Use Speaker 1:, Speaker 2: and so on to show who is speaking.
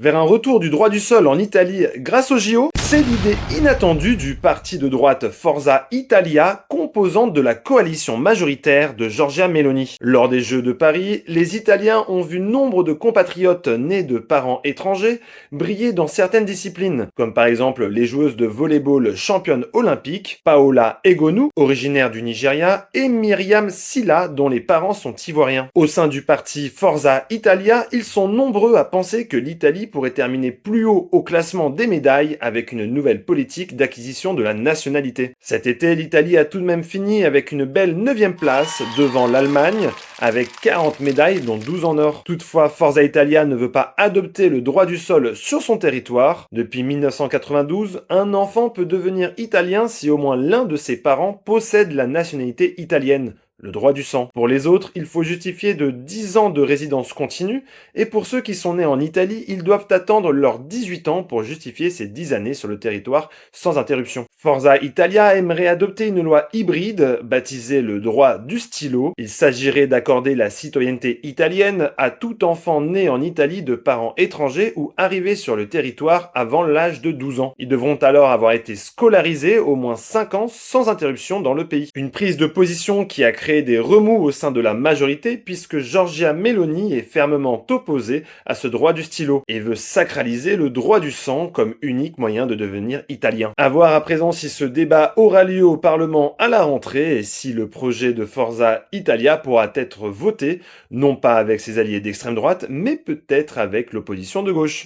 Speaker 1: Vers un retour du droit du sol en Italie grâce au JO, c'est l'idée inattendue du parti de droite Forza Italia, composante de la coalition majoritaire de Giorgia Meloni. Lors des Jeux de Paris, les Italiens ont vu nombre de compatriotes nés de parents étrangers briller dans certaines disciplines, comme par exemple les joueuses de volley-ball championnes olympiques, Paola Egonu, originaire du Nigeria, et Myriam Silla, dont les parents sont ivoiriens. Au sein du parti Forza Italia, ils sont nombreux à penser que l'Italie pourrait terminer plus haut au classement des médailles avec une nouvelle politique d'acquisition de la nationalité. Cet été, l'Italie a tout de même fini avec une belle 9e place devant l'Allemagne avec 40 médailles dont 12 en or. Toutefois, Forza Italia ne veut pas adopter le droit du sol sur son territoire. Depuis 1992, un enfant peut devenir italien si au moins l'un de ses parents possède la nationalité italienne, le droit du sang. Pour les autres, il faut justifier de 10 ans de résidence continue, et pour ceux qui sont nés en Italie, ils doivent attendre leurs 18 ans pour justifier ces 10 années sur le territoire sans interruption. Forza Italia aimerait adopter une loi hybride, baptisée le droit du stylo. Il s'agirait d'accorder la citoyenneté italienne à tout enfant né en Italie de parents étrangers ou arrivé sur le territoire avant l'âge de 12 ans. Ils devront alors avoir été scolarisés au moins 5 ans sans interruption dans le pays. Une prise de position qui a créé des remous au sein de la majorité puisque Giorgia Meloni est fermement opposée à ce droit du stylo et veut sacraliser le droit du sang comme unique moyen de devenir italien. À voir à présent si ce débat aura lieu au Parlement à la rentrée et si le projet de Forza Italia pourra être voté, non pas avec ses alliés d'extrême droite, mais peut-être avec l'opposition de gauche.